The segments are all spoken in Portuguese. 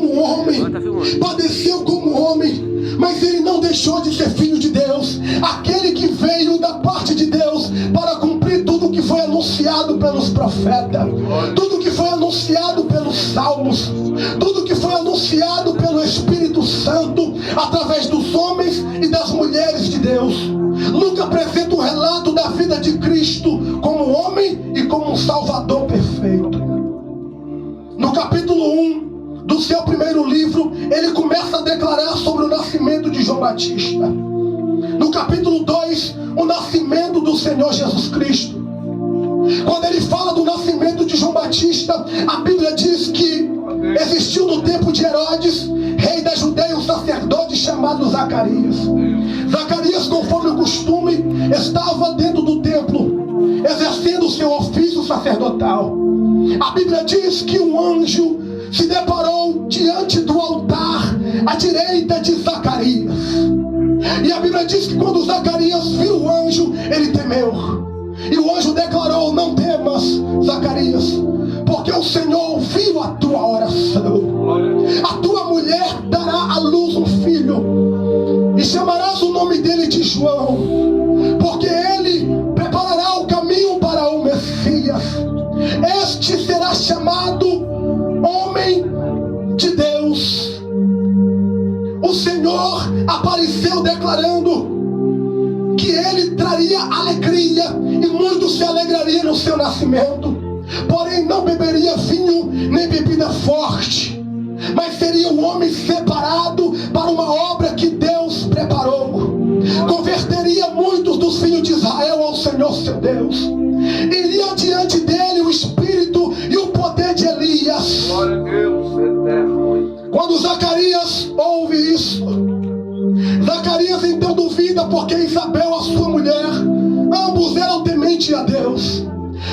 como homem, padeceu como homem, mas ele não deixou de ser filho de Deus, aquele que veio da parte de Deus para cumprir tudo que foi anunciado pelos profetas, tudo que foi anunciado pelos salmos, tudo que foi anunciado pelo Espírito Santo através dos homens e das mulheres de Deus. Lucas apresenta um relato da vida de Cristo como homem e como um Salvador perfeito. No capítulo 1 do seu primeiro livro, ele começa a declarar sobre o nascimento de João Batista. No capítulo 2, o nascimento do Senhor Jesus Cristo. Quando ele fala do nascimento de João Batista, a Bíblia diz que existiu no tempo de Herodes, rei da Judeia, um sacerdote chamado Zacarias. Zacarias, conforme o costume, estava dentro do templo, exercendo o seu ofício sacerdotal. A Bíblia diz que um anjo se deparou diante do altar à direita de Zacarias. E a Bíblia diz que quando Zacarias viu o anjo, ele temeu. E o anjo declarou: não temas, Zacarias, porque o Senhor ouviu a tua oração. A tua mulher dará à luz um filho, e chamarás o nome dele de João, porque ele preparará o caminho para o Messias. Este será chamado Homem de Deus. O Senhor apareceu declarando que ele traria alegria, e muitos se alegrariam no seu nascimento. Porém não beberia vinho nem bebida forte, mas seria um homem separado para uma obra que Deus preparou. Converteria muitos dos filhos de Israel ao Senhor seu Deus. Iria diante dele o espírito e o poder de Elias. Glória a Deus, eterno. Quando Zacarias ouve isso, Zacarias então duvida, porque Isabel, a sua mulher, ambos eram tementes a Deus.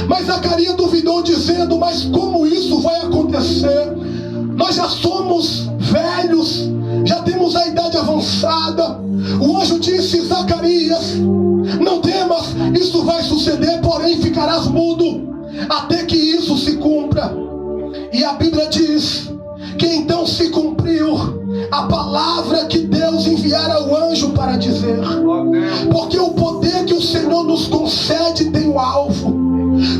Mas Zacarias duvidou, dizendo: mas como isso vai acontecer? Nós já somos velhos, já temos a idade avançada. O anjo disse: Zacarias, não temas, isso vai suceder, porém ficarás mudo até que isso se cumpra. E a Bíblia diz que então se cumpriu a palavra que Deus enviara ao anjo para dizer. Porque o poder que o Senhor nos concede tem um alvo.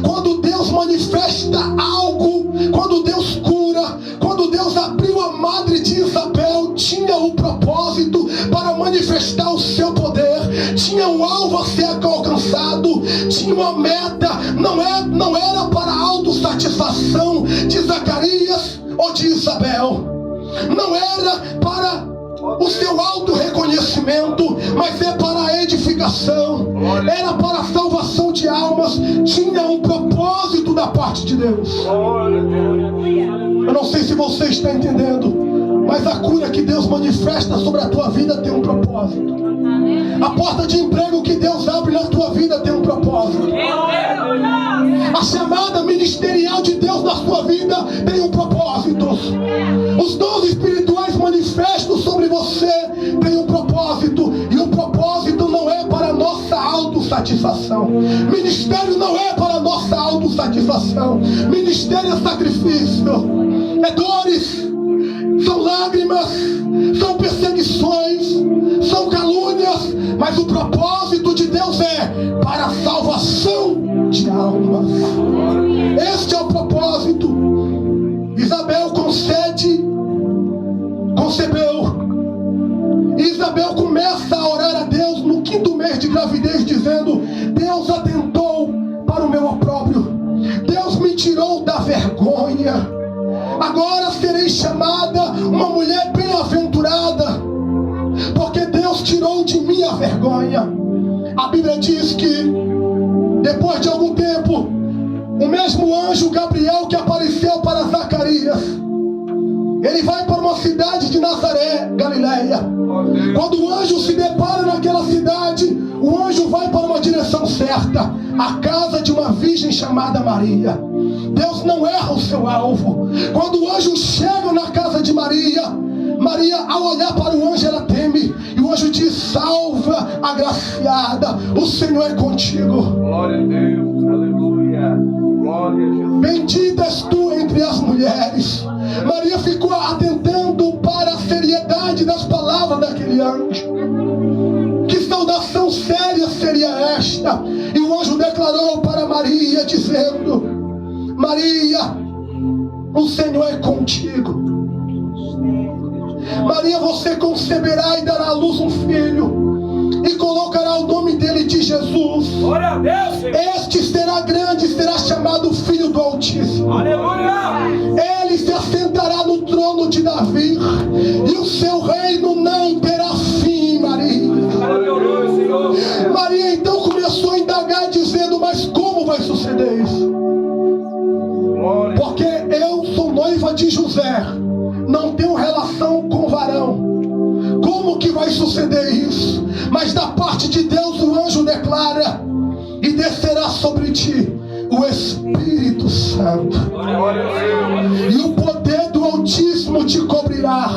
Quando Deus manifesta algo, quando Deus cura, quando Deus abriu a madre de Isabel, tinha um propósito para manifestar o seu poder, tinha um alvo a ser alcançado, tinha uma meta. Não era para a autossatisfação de Zacarias ou de Isabel, não era para o seu auto-reconhecimento, mas é para a edificação, era para a salvação de almas. Tinha um propósito da parte de Deus. Eu não sei se você está entendendo, mas a cura que Deus manifesta sobre a tua vida tem um propósito. A porta de emprego que Deus abre na tua vida tem um propósito. A chamada ministerial de Deus na sua vida tem um propósito. Os dons espirituais manifestos sobre você têm um propósito. E o propósito não é para a nossa autossatisfação. Ministério não é para a nossa autossatisfação. Ministério é sacrifício, é dores, são lágrimas, são perseguições, são calúnias. Mas o propósito de Deus é para a salvação de almas. Este é o propósito. Isabel concebeu. Isabel começa a orar a Deus no 5º mês de gravidez, dizendo: Deus atentou para o meu opróbrio, Deus me tirou da vergonha. Agora serei chamada uma mulher bem-aventurada, porque Deus tirou de mim a vergonha. A Bíblia diz que depois de algum tempo, o mesmo anjo Gabriel que apareceu para Zacarias, ele vai para uma cidade de Nazaré, Galileia. Quando o anjo se depara naquela cidade, o anjo vai para uma direção certa, a casa de uma virgem chamada Maria. Deus não erra o seu alvo. Quando o anjo chega na casa de Maria, Maria, ao olhar para o anjo, ela teme. E o anjo diz: salva, agraciada, o Senhor é contigo. Glória a Deus, aleluia. Glória a Jesus. Bendita és tu entre as mulheres. Maria ficou atentando dizendo: Maria, o Senhor é contigo. Maria, você conceberá e dará à luz um filho, e colocará o nome dele de Jesus. Glória a Deus, Senhor. Este será grande e será chamado Filho do Altíssimo. Aleluia. Ele se assentará no trono de Davi, e o seu reino não terá fim. Maria, Maria então começou a indagar, dizendo: mas como vai suceder isso? Porque eu sou noiva de José, não tenho relação com varão. Como que vai suceder isso? Mas da parte de Deus o anjo declara: e descerá sobre ti o Espírito Santo, e o poder do Altíssimo te cobrirá,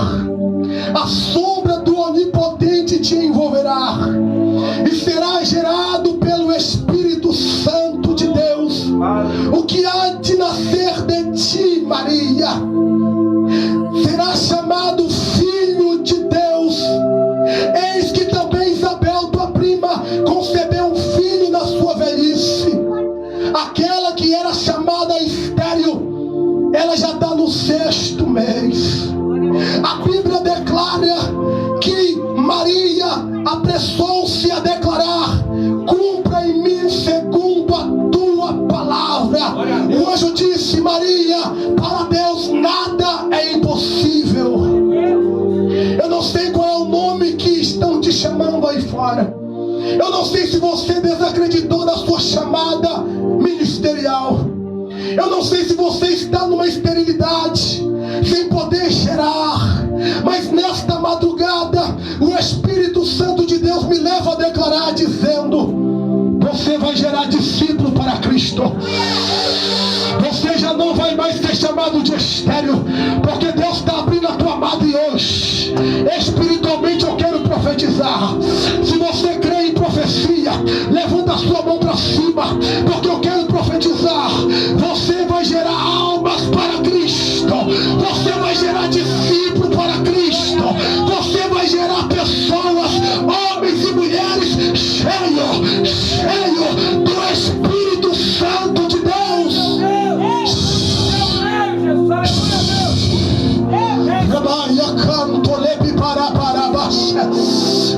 a sombra do Onipotente te envolverá, e será gerado pelo Espírito Santo de Deus. O que há de nascer de ti, Maria, será chamado Filho de Deus. Eis que também Isabel, tua prima, concebeu um filho na sua velhice. Aquela que era chamada estéril, ela já está no 6º mês. A Bíblia declara que Maria apressou-se a declarar: cumpra em mim segundo a tua palavra. O anjo disse: Maria, para Deus nada é impossível. Eu não sei qual é o nome que estão te chamando aí fora. Eu não sei se você desacreditou da sua chamada ministerial. Eu não sei se você está numa esterilidade, sem poder gerar. Mas nesta madrugada, o Espírito Santo de Deus me leva a declarar, dizendo: você vai gerar discípulo para Cristo. Você já não vai mais ser chamado de estéril, porque Deus está abrindo a tua madre hoje. Espiritualmente eu quero profetizar. Se você crê em profecia, levanta a sua mão para cima, porque eu quero profetizar. Você vai gerar almas para Cristo. Você vai gerar discípulo para Cristo. Você vai gerar pessoas, homens e mulheres cheios do Espírito Santo de Deus.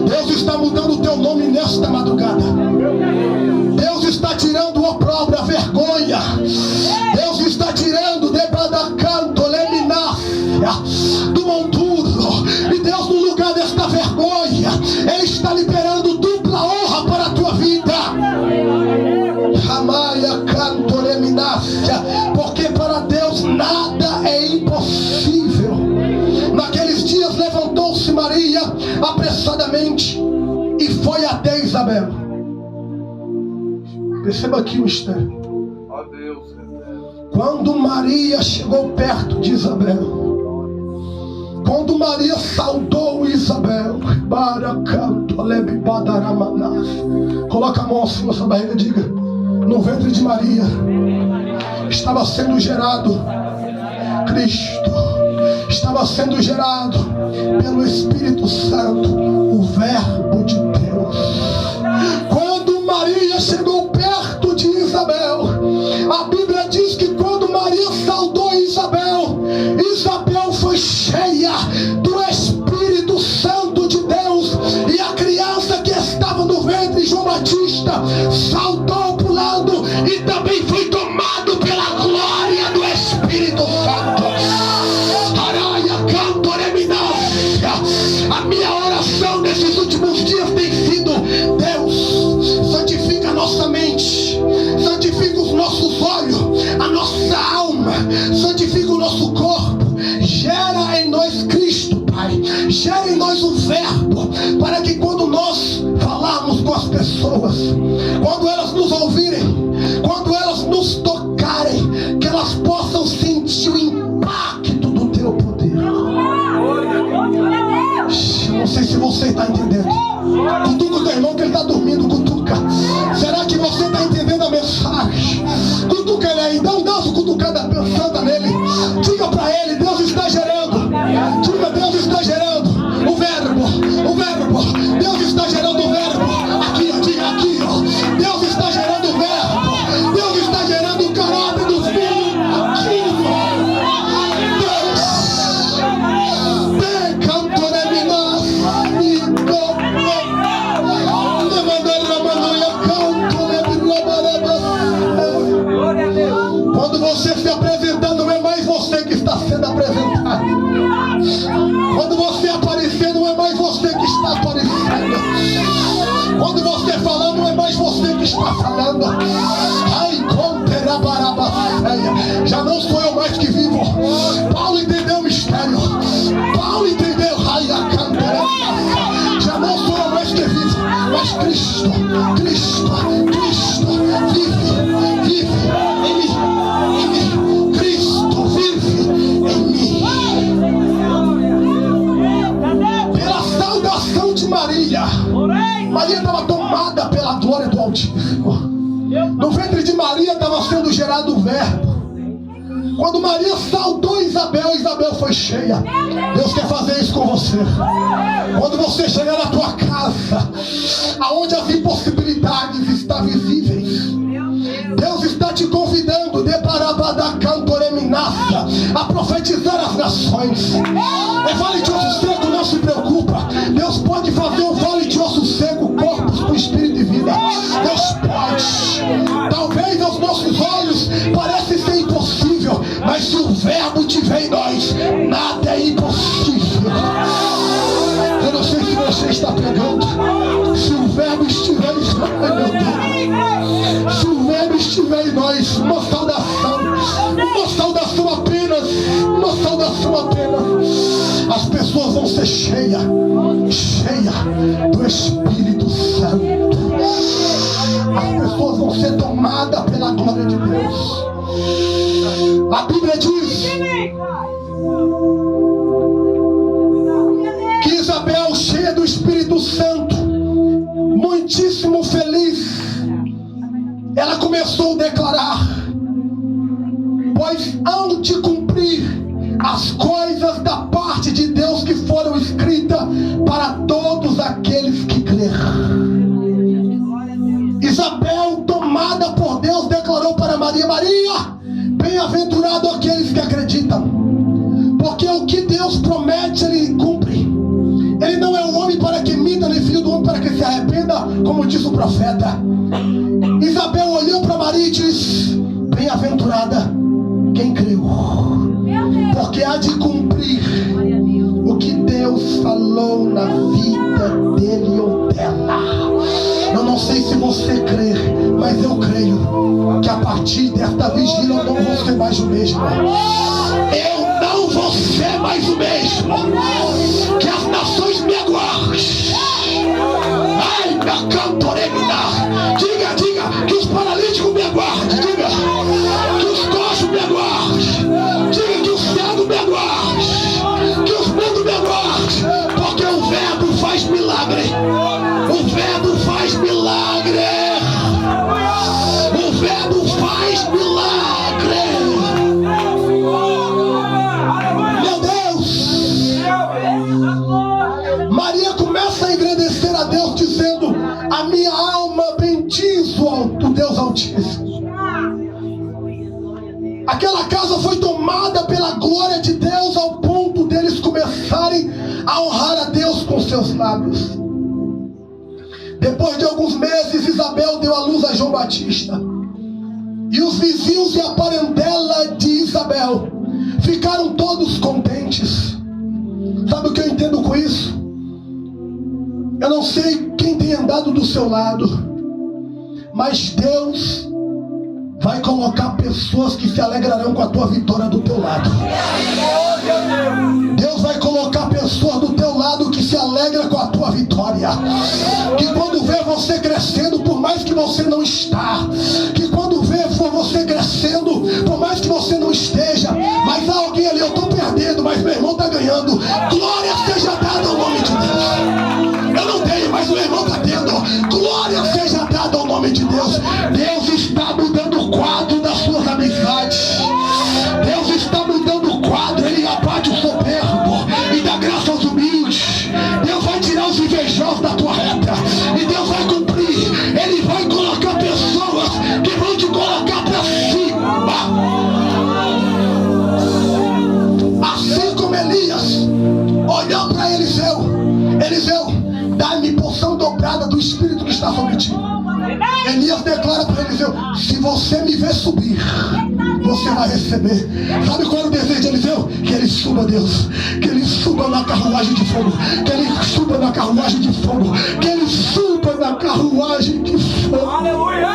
Deus está mudando o teu nome nesta madrugada. Deus está tirando o opróbrio, a vergonha. Deus está tirando do monturo. E Deus, no lugar desta vergonha, Ele está liberando dupla honra para a tua vida. Porque para Deus nada é impossível. Naqueles dias levantou-se Maria apressadamente e foi até Isabel. Perceba aqui o mistério. Quando Maria chegou perto de Isabel, quando Maria saudou Isabel, coloca a mão assim na sua barriga e diga: no ventre de Maria estava sendo gerado Cristo. Estava sendo gerado pelo Espírito Santo, o Verbo de Deus. Quando Maria chegou perto de Isabel, a Bíblia diz que quando Maria saudou Isabel, Isabel foi cheia do Espírito Santo de Deus, e a criança que estava no ventre, João Batista, saltou pulando e também foi tomado pela glória do Espírito Santo. A minha oração nesses últimos dias tem sido: Deus, santifica a nossa mente, santifica os nossos olhos, a nossa alma, santifica o nosso corpo, gera em nós Cristo, Pai, gera em nós o Verbo, para que quando nós falarmos com as pessoas, quando elas nos ouvirem, quando elas nos tocarem, que elas possam sentir o impacto do teu poder. Não sei se você está entendendo. Cutuca o teu irmão que ele está dormindo. Cutuca. Será que você está entendendo a mensagem? Cutuca ele aí. Dá um danço cutucada pensando nele. Diga para ele: Deus está gerando. Diga: Deus está gerando o verbo. O verbo. Deus está gerando o verbo. Aqui, ó. Diga aqui, ó. Deus está gerando o verbo. Deus está gerando o Maria estava tomada pela glória do Altíssimo. No ventre de Maria estava sendo gerado o Verbo. Quando Maria saudou Isabel, Isabel foi cheia. Deus quer fazer isso com você. Quando você chegar na tua casa, aonde as impossibilidades estão visíveis, Deus está te convidando a profetizar as nações. É vale de osso seco, não se preocupa. Deus pode fazer um vale de osso seco, corpos com espírito e vida. Deus pode. Talvez aos nossos olhos pareça ser impossível, mas se o verbo tiver em nós, nada é impossível. Eu não sei se você está pegando. Se o verbo estiver em nós, se o verbo estiver em nós, uma saudação apenas, uma saudação apenas. As pessoas vão ser cheias do Espírito Santo. As pessoas vão ser tomadas pela glória de Deus. A Bíblia diz que Isabel, cheia do Espírito Santo, muitíssimo feliz, ela começou a declarar: pois hão de cumprir as coisas da parte de Deus que foram escritas para todos aqueles que crerem. Isabel, tomada por Deus, declarou para Maria: Maria, bem-aventurado aqueles que acreditam, porque o que Deus promete, Ele cumpre. Ele não é um homem para que minta, nem filho do homem para que se arrependa, como disse o profeta. Isabel olhou para Maria e disse: bem-aventurada quem creu, porque há de cumprir o que Deus falou na vida dele ou dela. Eu não sei se você crê, mas eu creio que a partir desta vigília eu não vou ser mais o mesmo. Eu não vou ser mais o mesmo. Que as nações me aguardem. Ai, minha cantoremina. Diga, que os paralíticos me aguardem. Diga, que os coxos me aguardem. Diga que os cegos me aguardem. Que os mudos me aguardem. Porque o verbo faz milagre. O verbo faz milagre. O verbo faz milagre. Meu Deus. Maria começa a engrandecer a Deus, dizendo: a minha alma bendiz o Deus Altíssimo. Aquela casa foi tomada pela glória de Deus, ao ponto deles começarem a honrar a Deus com seus lábios. Depois de alguns meses, Isabel deu à luz a João Batista. E os vizinhos e a parentela de Isabel ficaram todos contentes. Sabe o que eu entendo com isso? Eu não sei quem tem andado do seu lado, mas Deus vai colocar pessoas que se alegrarão com a tua vitória do teu lado. Deus vai colocar pessoas do teu lado que se alegram com a tua vitória. Que quando vê você crescendo, por mais que você não está, que quando vê você crescendo, por mais que você não esteja, mas há alguém ali: eu estou perdendo, mas meu irmão está ganhando. Glória seja dada ao nome de Deus. Eu não tenho, mas o meu irmão está tendo. Glória seja dada ao nome de Deus. Deus está mudando o quadro das suas amizades. Deus está mudando o quadro. Ele abate o soberbo e dá graça aos humildes. Deus vai tirar os invejosos da tua reta. E Deus vai cumprir. Ele vai colocar pessoas que vão te colocar para cima. Assim como Elias olhou para Eliseu: Eliseu, dá-me porção dobrada do Espírito que está sobre ti. Elias declara para Eliseu: se você me ver subir, você vai receber. Sabe qual era o desejo de Eliseu? Que ele suba, Deus. Que ele suba na carruagem de fogo. Que ele suba na carruagem de fogo. Que ele suba na carruagem de fogo. Aleluia!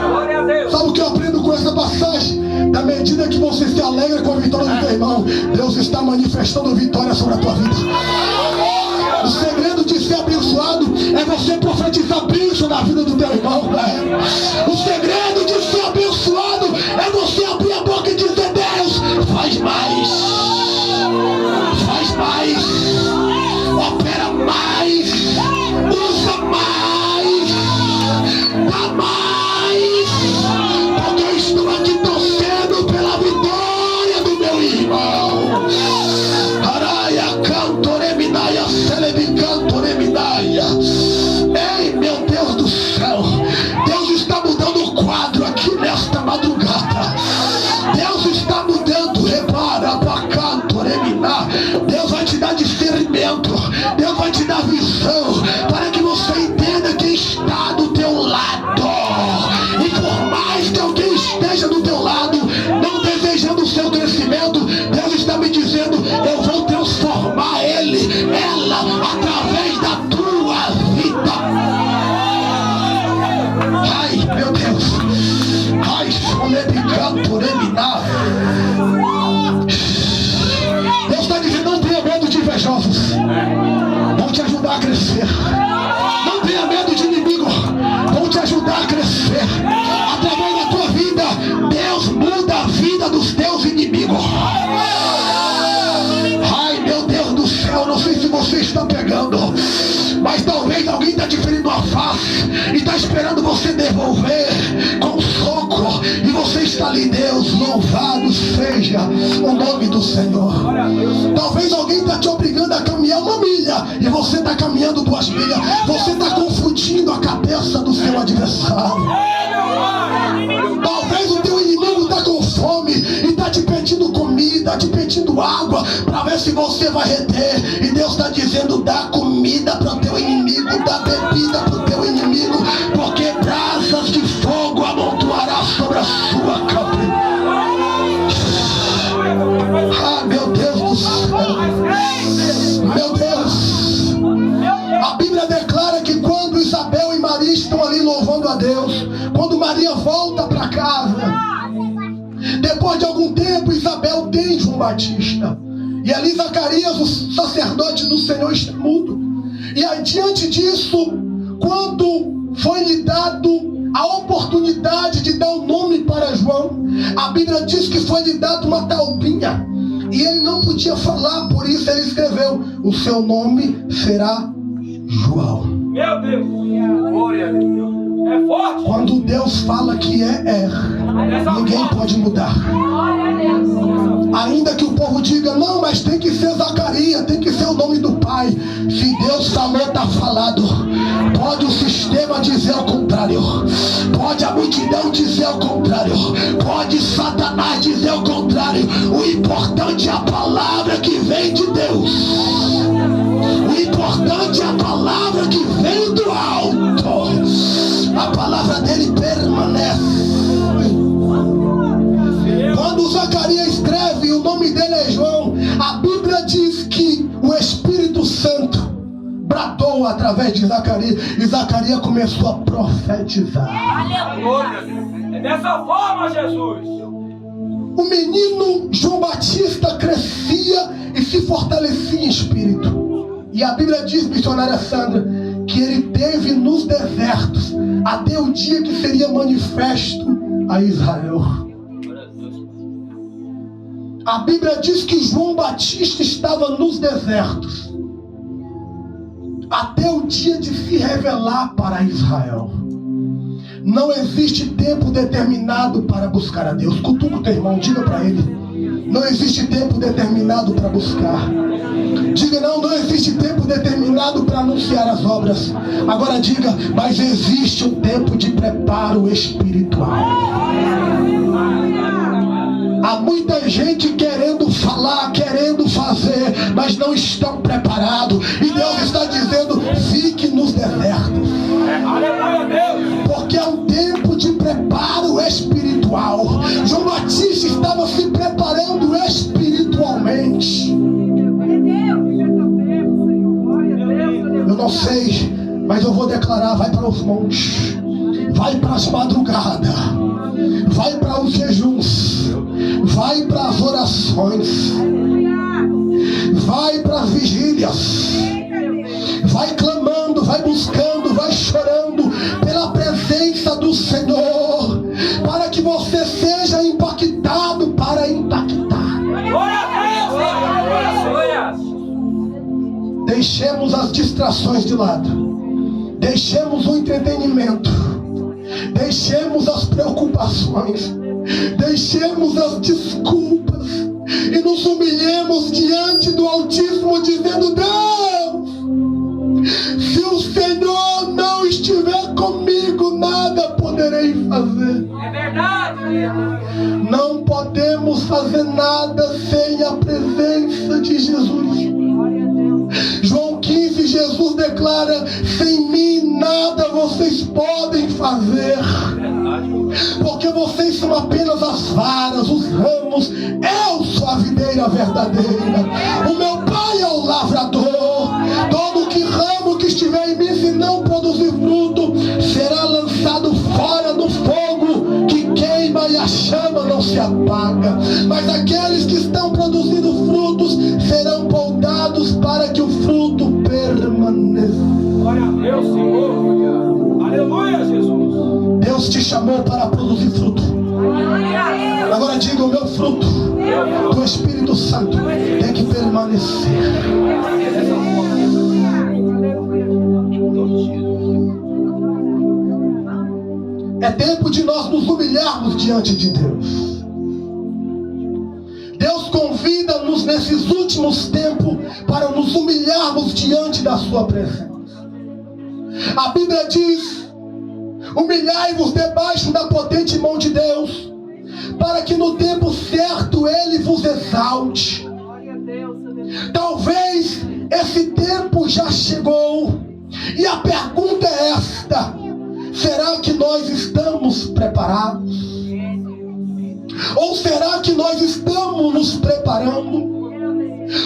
Glória a Deus! Sabe o que eu aprendo com essa passagem? Da medida que você se alegra com a vitória do teu irmão, Deus está manifestando vitória sobre a tua vida. O segredo de ser abençoado é você profetizar bênção na vida do teu irmão. O segredo de ser abençoado é você abrir a boca e dizer: Deus, faz mais, opera mais, usa face e está esperando você devolver com um soco. E você está ali, Deus, louvado seja o nome do Senhor. Talvez alguém está te obrigando a caminhar 1 milha e você está caminhando 2 milhas. Você está confundindo a cabeça do seu adversário. Talvez o teu inimigo está com fome e está te pedindo comida, te pedindo água, para ver se você vai reter. E Deus está dizendo: dá comida para o teu inimigo, dá bebida para o teu inimigo, porque brasas de fogo amontoará sobre a sua cabeça. Ah, meu Deus do céu, meu Deus. A Bíblia declara que quando Isabel e Maria estão ali louvando a Deus, quando Maria volta para casa, depois de algum tempo, Isabel tem João Batista. E ali Zacarias, o sacerdote do Senhor, está mudo. E aí, diante disso, quando foi lhe dado a oportunidade de dar o nome para João, a Bíblia diz que foi lhe dado uma taubinha. E ele não podia falar, por isso ele escreveu: o seu nome será João. Meu Deus, glória a Deus. É forte. Quando Deus fala que ninguém pode mudar. Ainda que o povo diga: não, mas tem que ser Zacarias, tem que ser o nome do pai. Se Deus falou, está falado. Pode o sistema dizer o contrário, pode a multidão dizer o contrário, pode Satanás dizer o contrário. O importante é a palavra que vem de Deus. O importante é a palavra que vem do alto. A palavra dele permanece. Quando Zacarias escreve, o nome dele é João, a Bíblia diz que o Espírito Santo bradou através de Zacarias, e Zacarias começou a profetizar. É dessa forma, Jesus. O menino João Batista crescia e se fortalecia em espírito. E a Bíblia diz, missionária Sandra, que ele teve nos desertos até o dia que seria manifesto a Israel. A Bíblia diz que João Batista estava nos desertos até o dia de se revelar para Israel. Não existe tempo determinado para buscar a Deus. Cutuca o teu irmão, diga para ele: não existe tempo determinado para buscar. Diga: não existe tempo determinado para anunciar as obras. Agora diga: mas existe um tempo de preparo espiritual. Há muita gente querendo falar, querendo fazer, mas não estão preparados. E Deus está dizendo: fique nos desertos. Porque é um tempo de preparo espiritual. João Batista estava se preparando espiritualmente. Eu não sei, mas eu vou declarar: vai para os montes, vai para as madrugadas, vai para os jejuns, vai para as orações, vai para as vigílias, vai clamando, vai buscando, vai chorando pela presença do Senhor, para que você seja impactado para impactar. Deixemos as distrações de lado, deixemos o entretenimento, deixemos as preocupações, deixemos as desculpas e nos humilhemos diante do Altíssimo, dizendo: Deus, se o Senhor não estiver comigo, nada poderei fazer. É verdade. Não podemos fazer nada sem a presença de Jesus. João 15, Jesus declara: sem mim nada vocês podem fazer, porque vocês são apenas as varas, os ramos. Eu sou a videira verdadeira, o meu pai é o lavrador. Todo que ramo que estiver em mim, se não produzir fruto, será lançado fora do fogo que queima e a chama não se apaga. Mas aqueles que estão produzindo frutos serão podados para que o fruto permaneça. Glória a Deus, Senhor. Aleluia, Jesus. Deus te chamou para produzir fruto. Agora diga: o meu fruto do Espírito Santo tem que permanecer. É tempo de nós nos humilharmos diante de Deus. Deus convida-nos nesses últimos tempos para nos humilharmos diante da sua presença. A Bíblia diz: humilhai-vos debaixo da potente mão de Deus, para que no tempo certo Ele vos exalte. Talvez esse tempo já chegou, e a pergunta é esta: será que nós estamos preparados? Ou será que nós estamos nos preparando?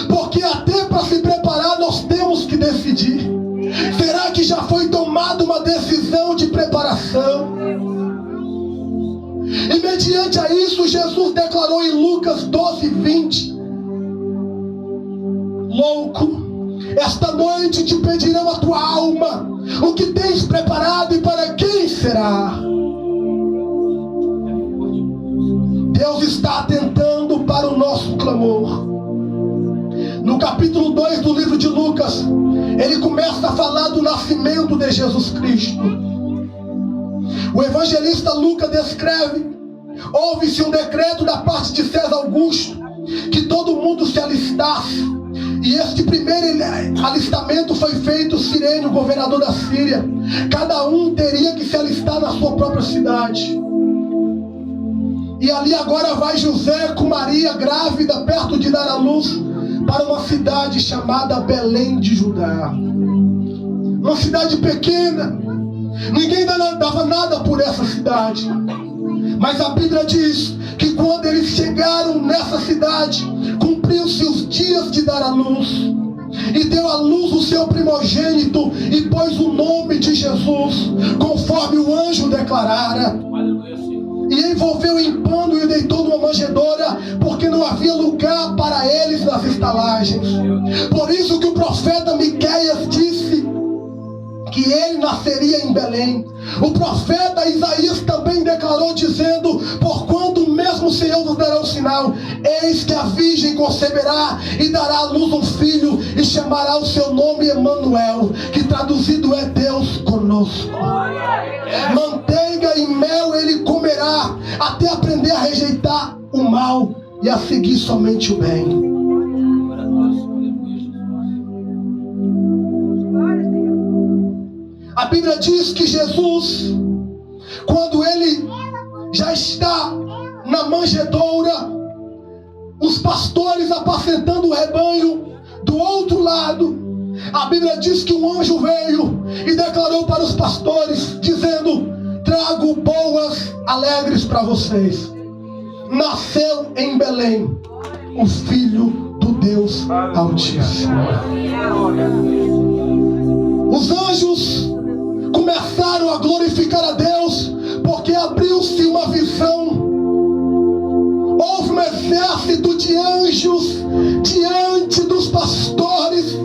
Porque até para se preparar nós temos que decidir. Será que já foi tomada uma decisão de preparação? E mediante a isso, Jesus declarou em Lucas 12:20: louco, esta noite te pedirão a tua alma, o que tens preparado e para quem será? Deus está atentando para o nosso clamor. No capítulo 2 do livro de Lucas, ele começa a falar do nascimento de Jesus Cristo. O evangelista Lucas descreve: houve-se um decreto da parte de César Augusto que todo mundo se alistasse. E este primeiro alistamento foi feito Cirene, o governador da Síria. Cada um teria que se alistar na sua própria cidade. E ali agora vai José com Maria grávida, perto de dar à luz, para uma cidade chamada Belém de Judá. Uma cidade pequena. Ninguém dava nada por essa cidade. Mas a Bíblia diz que quando eles chegaram nessa cidade, cumpriu-se os dias de dar à luz. E deu à luz o seu primogênito e pôs o nome de Jesus, conforme o anjo declarara. E envolveu em pano e o deitou numa manjedoura, porque não havia lugar para eles nas estalagens. Por isso que o profeta Miqueias disse que ele nasceria em Belém. O profeta Isaías também declarou dizendo: porquanto mesmo o Senhor vos dará um sinal, eis que a virgem conceberá e dará à luz um filho, e chamará o seu nome Emanuel, que traduzido é Deus conosco. Manteiga e mel ele comerá, até aprender a rejeitar o mal e a seguir somente o bem. A Bíblia diz que Jesus, quando ele já está na manjedoura, os pastores apacentando o rebanho do outro lado, a Bíblia diz que um anjo veio e declarou para os pastores, dizendo: trago boas alegres para vocês. Nasceu em Belém o Filho do Deus Altíssimo. Os anjos começaram a glorificar a Deus, porque abriu-se uma visão. Houve um exército de anjos diante dos pastores,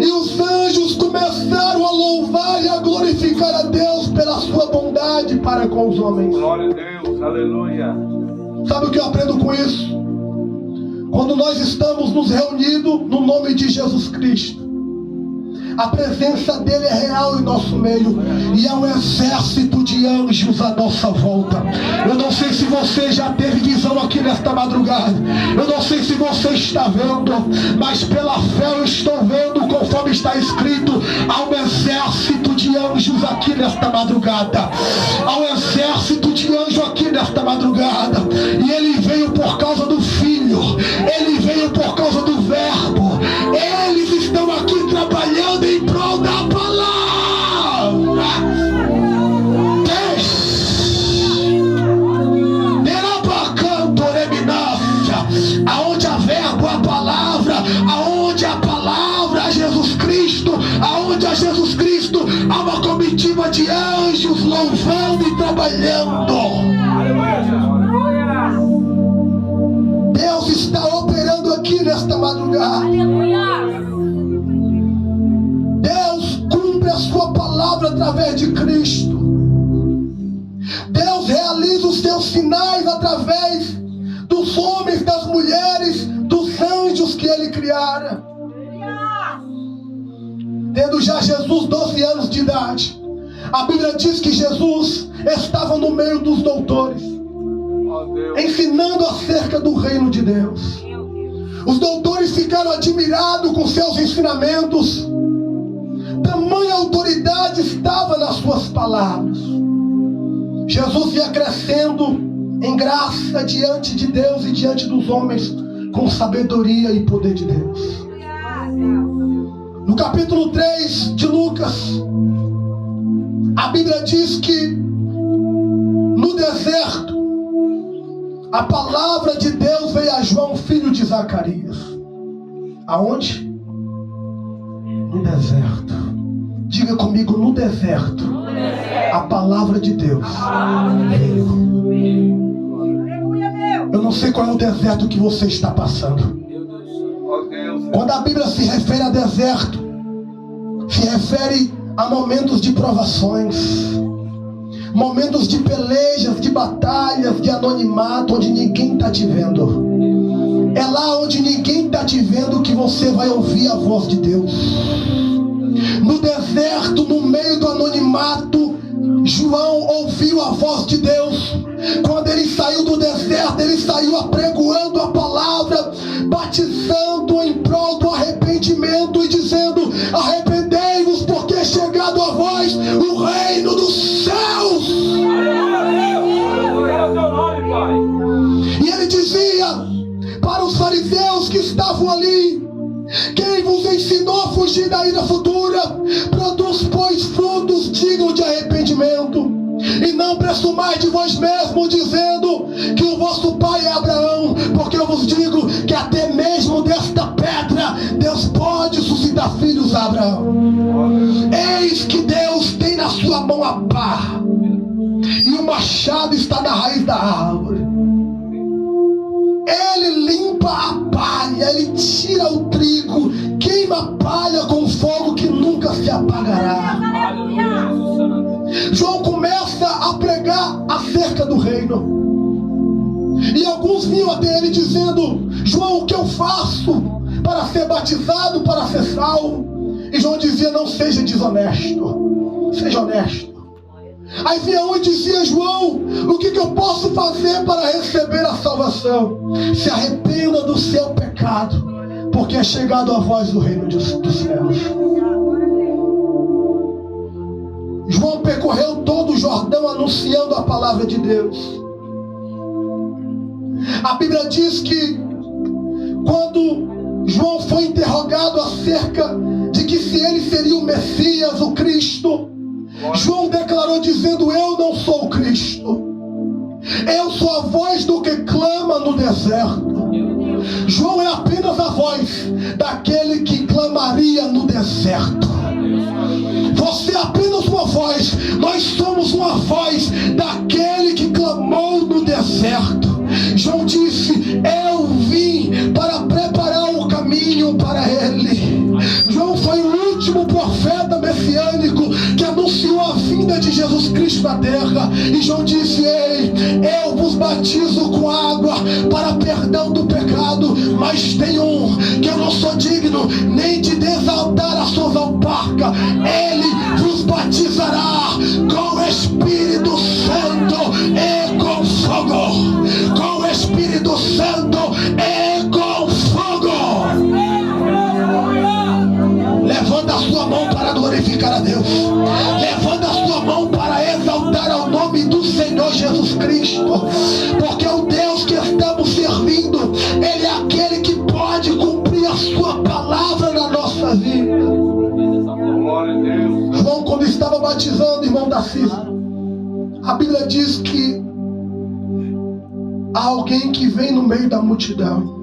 e os anjos começaram a louvar e a glorificar a Deus pela sua bondade para com os homens. Glória a Deus, aleluia. Sabe o que eu aprendo com isso? Quando nós estamos nos reunindo no nome de Jesus Cristo, a presença dele é real em nosso meio, e há um exército de anjos à nossa volta. Eu não sei se você já teve visão aqui nesta madrugada, eu não sei se você está vendo, mas pela fé eu estou vendo, conforme está escrito: há um exército de anjos aqui nesta madrugada. Há um exército de anjos aqui nesta madrugada, e ele veio por causa do Filho, ele veio por causa do Verbo. Eles estão aqui trabalhando em prol da palavra. Aonde a verbo, a palavra, aonde a palavra, a Jesus Cristo, aonde a Jesus Cristo, há uma comitiva de anjos louvando e trabalhando. Deus está operando aqui nesta madrugada. Deus cumpre a sua palavra através de Cristo. Deus realiza os seus sinais através dos homens, das mulheres, dos anjos que ele criara. Tendo já Jesus 12 anos de idade, A Bíblia diz que Jesus estava no meio dos doutores, ensinando acerca do reino de Deus. Os doutores ficaram admirados com seus ensinamentos. Tamanha autoridade estava nas suas palavras. Jesus ia crescendo em graça diante de Deus e diante dos homens, com sabedoria e poder de Deus. No capítulo 3 de Lucas, a Bíblia diz que no deserto a palavra de Deus veio a João, filho de Zacarias. Aonde? No deserto. Diga comigo, no deserto. A palavra de Deus veio. Eu não sei qual é o deserto que você está passando. Quando a Bíblia se refere a deserto, se refere a momentos de provações, momentos de pelejas, de batalhas, de anonimato, onde ninguém está te vendo. É lá onde ninguém está te vendo que você vai ouvir a voz de Deus. No deserto, no meio do anonimato, João ouviu a voz de Deus. Quando ele saiu do deserto, ele saiu apregoando a palavra, batizando em prol do arrependimento e dizendo: arrependei-vos, porque é chegado a vós o reino dos céus. E ele dizia para os fariseus que estavam ali: quem vos ensinou a fugir da ira futura? Produz, pois, frutos dignos de arrependimento. E não presumais de vós mesmos, dizendo que o vosso pai é Abraão, porque eu vos digo que até mesmo desta pedra Deus pode suscitar filhos a Abraão. Eis que Deus tem na sua mão a pá, e o machado está na raiz da árvore. Ele limpa a palha, ele tira o trigo, queima a palha com fogo que nunca se apagará. João começa a pregar acerca do reino. E alguns vinham até ele dizendo: João, o que eu faço para ser batizado, para ser salvo? E João dizia: não seja desonesto, seja honesto. Aí vinha um e dizia: João, o que eu posso fazer para receber a salvação? Se arrependa do seu pecado, porque é chegado a vós o reino dos céus. João percorreu todo o Jordão anunciando a palavra de Deus. A Bíblia diz que quando João foi interrogado acerca de que se ele seria o Messias, o Cristo, João declarou dizendo: eu não sou o Cristo, eu sou a voz do que clama no deserto. João é apenas a voz daquele que clamaria no deserto. Você é apenas uma voz, nós somos uma voz daquele que clamou no deserto. João disse: eu vim para preparar o caminho para ele. João foi o último profeta messiânico que anunciou a vinda de Jesus Cristo na terra. E João disse: ei, eu vos batizo com água para perdão do pecado, mas tem um que eu não sou digno nem de desatar as suas alparcas. Ele vos batizará com o Espírito Santo e com fogo. Com o Espírito Santo e com fogo. Levanta a sua mão para glorificar a Deus. Levanta a sua mão para exaltar ao nome do Senhor Jesus Cristo. Porque o Deus que estamos servindo, Ele é aquele que pode cumprir a sua palavra na nossa vida. João, quando estava batizando, irmão Darcy, a Bíblia diz que há alguém que vem no meio da multidão.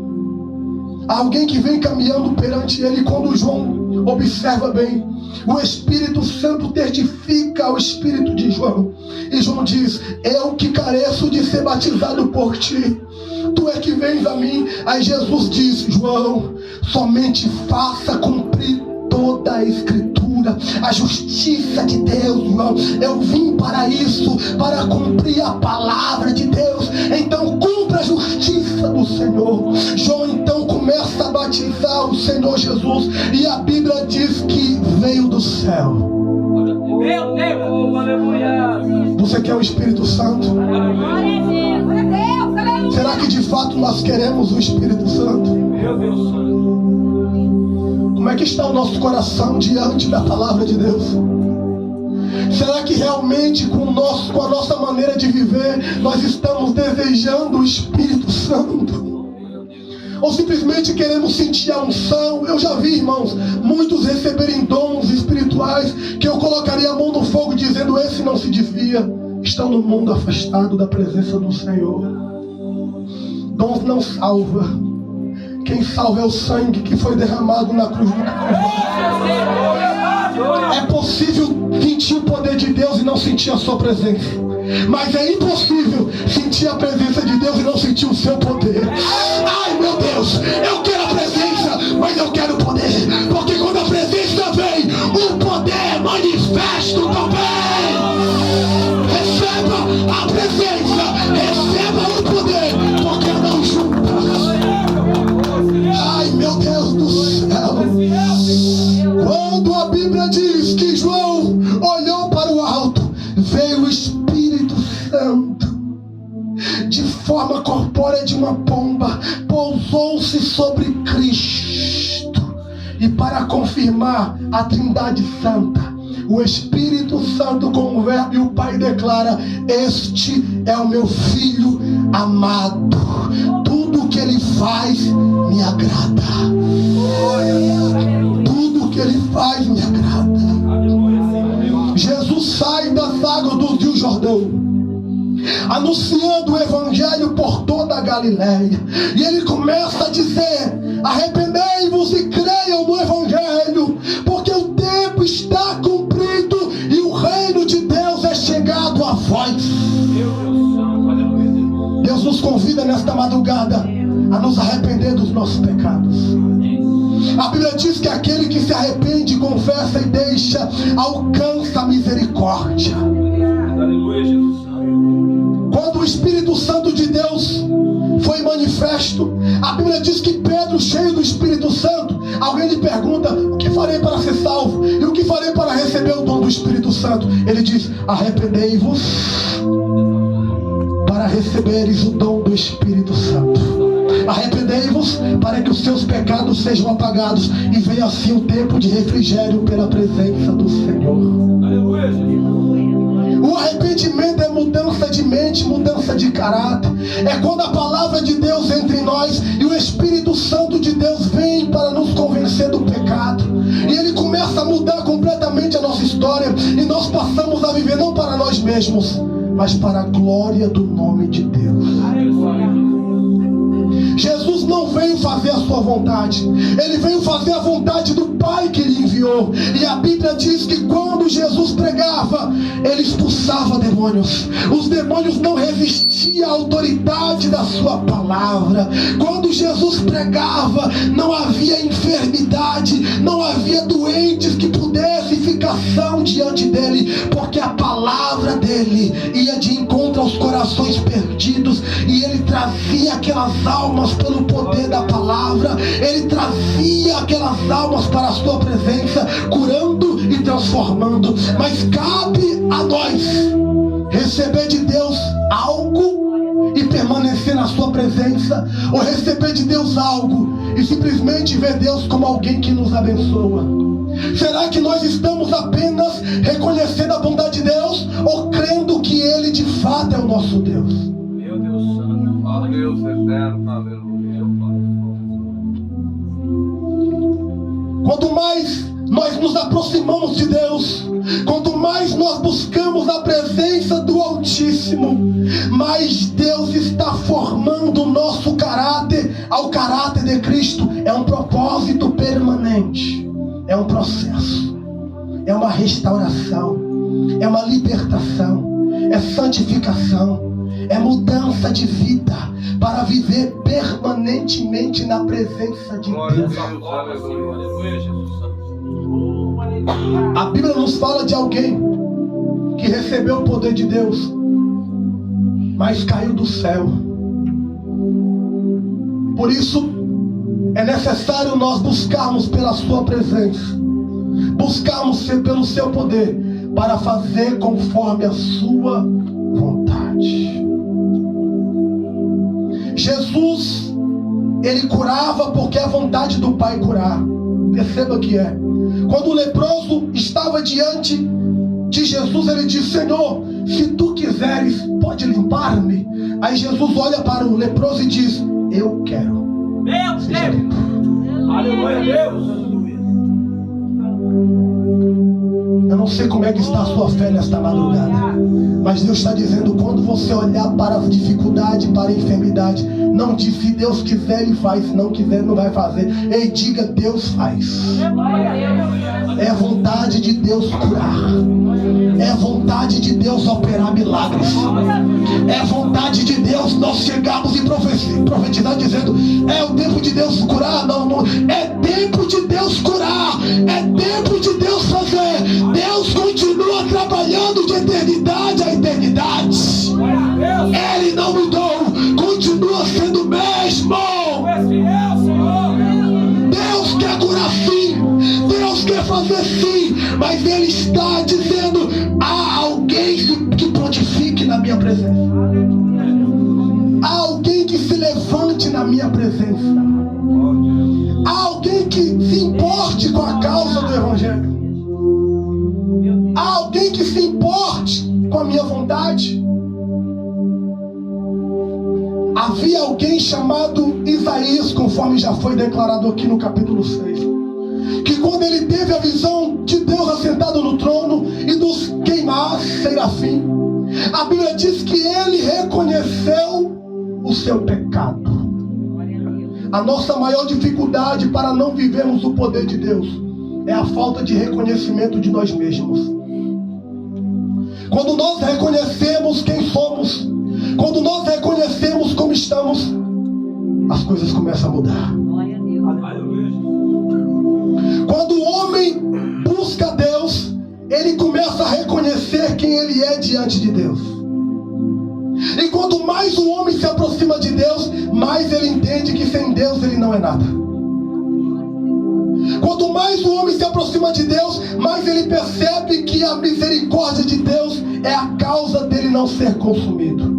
Há alguém que vem caminhando perante ele. Quando João observa bem, o Espírito Santo testifica ao Espírito de João. E João diz: eu que careço de ser batizado por ti, tu é que vens a mim. Aí Jesus diz: João, somente faça cumprir toda a Escritura, a justiça de Deus, João. Eu vim para isso, para cumprir a palavra de Deus. Então cumpra a justiça do Senhor. João então começa a batizar o Senhor Jesus, e a Bíblia diz que veio do céu Meu Deus, aleluia. Você quer o Espírito Santo? Será que de fato nós queremos o Espírito Santo? Meu Deus Santo. Como é que está o nosso coração diante da palavra de Deus? Será que realmente com a nossa maneira de viver nós estamos desejando o Espírito Santo? Ou simplesmente queremos sentir a unção? Eu já vi, irmãos, muitos receberem dons espirituais que eu colocaria a mão no fogo dizendo: esse não se desvia. Estão no mundo afastado da presença do Senhor. Dons não salva. Quem salva é o sangue que foi derramado na cruz do Calvário. É possível sentir o poder de Deus e não sentir a sua presença. Mas é impossível sentir a presença de Deus e não sentir o seu poder. Ai, meu Deus, eu quero a presença, mas eu quero o poder. Porque quando a presença vem, o poder é manifesto também. Receba a presença, receba o poder, porque não juntas. Ai, meu Deus do céu. Quando a Bíblia diz que João olhou para o alto, veio o Espírito Santo de forma corpórea de uma pomba, pousou-se sobre Cristo. E para confirmar a Trindade Santa, o Espírito Santo com o Verbo e o Pai declara: este é o meu Filho amado, tudo que ele faz me agrada. Tudo que ele faz me agrada. Jesus sai das águas do Rio Jordão, anunciando o Evangelho por toda a Galileia. E ele começa a dizer: arrependei-vos e creiam no Evangelho, porque o tempo está cumprido e o reino de Deus é chegado a vós. Deus nos convida nesta madrugada a nos arrepender dos nossos pecados. A Bíblia diz que aquele que se arrepende, confessa e deixa, alcança a misericórdia. Aleluia, Jesus. Quando o Espírito Santo de Deus foi manifesto, a Bíblia diz que Pedro, cheio do Espírito Santo, alguém lhe pergunta: o que farei para ser salvo? E o que farei para receber o dom do Espírito Santo? Ele diz: arrependei-vos para receberes o dom do Espírito Santo. Arrependei-vos para que os seus pecados sejam apagados e venha assim o tempo de refrigério pela presença do Senhor. Aleluia, Jesus. O arrependimento é mudança de mente, mudança de caráter. É quando a palavra de Deus entra em nós e o Espírito Santo de Deus vem para nos convencer do pecado. E ele começa a mudar completamente a nossa história. E nós passamos a viver não para nós mesmos, mas para a glória do nome de Deus. Jesus não veio fazer a sua vontade, ele veio fazer a vontade do Pai que lhe enviou. E a Bíblia diz que quando Jesus pregava, ele expulsava demônios. Os demônios não resistiam à autoridade da sua palavra. Quando Jesus pregava, não havia enfermidade, não havia doentes que pudessem ficar são diante dele, porque a palavra dele ia de encontro aos corações perdidos, e ele trazia aquelas almas pelo poder da palavra. Ele trazia aquelas almas para a sua presença, curando e transformando. Mas cabe a nós receber de Deus algo e permanecer na sua presença, ou receber de Deus algo e simplesmente ver Deus como alguém que nos abençoa. Será que nós estamos apenas reconhecendo a bondade de Deus, ou crendo que Ele de fato é o nosso Deus? Meu Deus Santo. Ó Deus eterno, aleluia. Quanto mais nós nos aproximamos de Deus, quanto mais nós buscamos a presença do Altíssimo, mais Deus está formando o nosso caráter ao caráter de Cristo. É um propósito permanente, é um processo, é uma restauração, é uma libertação, é santificação, é mudança de vida para viver permanentemente na presença de Deus. Aleluia, Jesus. A Bíblia nos fala de alguém que recebeu o poder de Deus, mas caiu do céu. Por isso é necessário nós buscarmos pela sua presença, buscarmos pelo seu poder, para fazer conforme a sua vontade. Jesus, ele curava porque é a vontade do Pai curar. Perceba que é. Quando o leproso estava diante de Jesus, ele disse: Senhor, se tu quiseres, pode limpar-me. Aí Jesus olha para o leproso e diz: eu quero. Meu Deus! Aleluia, Deus! Eu não sei como é que está a sua fé nesta madrugada, mas Deus está dizendo: quando você olhar para a dificuldade, para a enfermidade, não diz se Deus quiser Ele faz, se não quiser não vai fazer. Ei, diga: Deus faz. É vontade de Deus curar, é vontade de Deus operar milagres, é vontade de Deus nós chegarmos e profetizar dizendo: é o tempo de Deus curar. Não, é tempo de Deus curar, é tempo de Deus fazer. Deus continua trabalhando de eternidade a eternidade. Ele não mudou, continua sendo o mesmo. Deus quer curar sim, Deus quer fazer sim, mas Ele está dizendo: há alguém que prontifique na minha presença, há alguém que se levante na minha presença, há alguém que se importe com a causa do Evangelho, há alguém que se importe com a minha vontade. Havia alguém chamado Isaías, conforme já foi declarado aqui no capítulo 6, que quando ele teve a visão de Deus assentado no trono e dos serafim, a Bíblia diz que ele reconheceu o seu pecado. A nossa maior dificuldade para não vivermos o poder de Deus é a falta de reconhecimento de nós mesmos. Quando nós reconhecemos quem somos, quando nós reconhecemos como estamos, as coisas começam a mudar. Quando o homem busca Deus, ele começa a reconhecer quem ele é diante de Deus. E quanto mais o homem se aproxima de Deus, mais ele entende que sem Deus ele não é nada. Quanto mais o homem se aproxima de Deus, mais ele percebe que a misericórdia de Deus é a causa dele não ser consumido.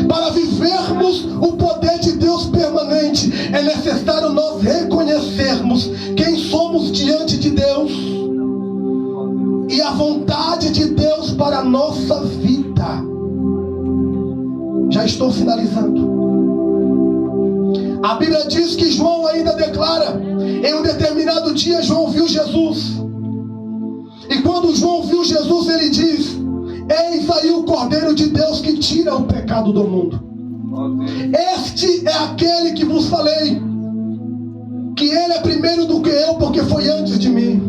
Para vivermos o poder de Deus permanente, é necessário nós reconhecermos quem somos diante de Deus e a vontade de Deus para a nossa vida. Já estou finalizando. A Bíblia diz que João ainda declara: em um determinado dia João viu Jesus. E quando João viu Jesus, ele diz: eis aí o Cordeiro de Deus que tira o pecado do mundo. Este é aquele que vos falei, que ele é primeiro do que eu, porque foi antes de mim.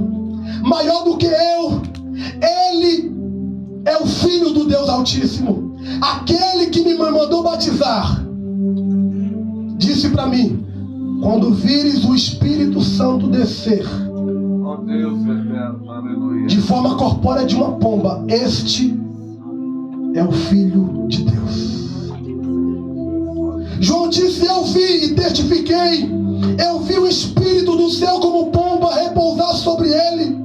Maior do que eu, ele é o Filho do Deus Altíssimo. Aquele que me mandou batizar disse para mim: quando vires o Espírito Santo descer de forma corpórea de uma pomba, este é o Filho de Deus. João disse: eu vi e testifiquei, eu vi o Espírito do céu como pomba repousar sobre ele.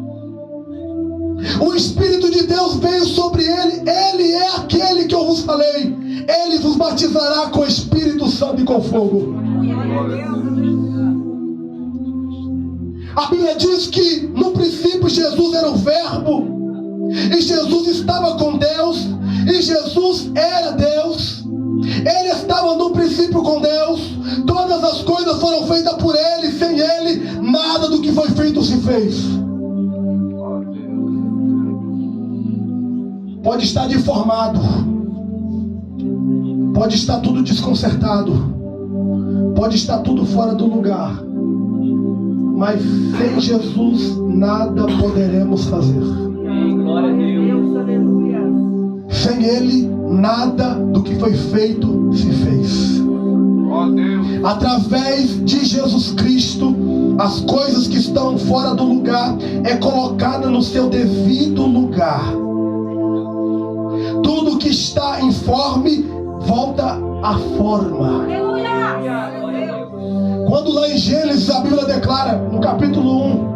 O Espírito de Deus veio sobre ele. Ele é aquele que eu vos falei. Ele vos batizará com o Espírito Santo e com fogo. A Bíblia diz que no princípio Jesus era o Verbo, e Jesus estava com Deus, e Jesus era Deus. Ele estava no princípio com Deus. Todas as coisas foram feitas por ele. Sem ele, nada do que foi feito se fez. Pode estar deformado, pode estar tudo desconcertado, pode estar tudo fora do lugar, mas sem Jesus nada poderemos fazer. Glória a Deus. Sem Ele, nada do que foi feito se fez. Através de Jesus Cristo, as coisas que estão fora do lugar é colocada no seu devido lugar. Tudo que está informe volta à forma. Quando lá em Gênesis a Bíblia declara, no capítulo 1,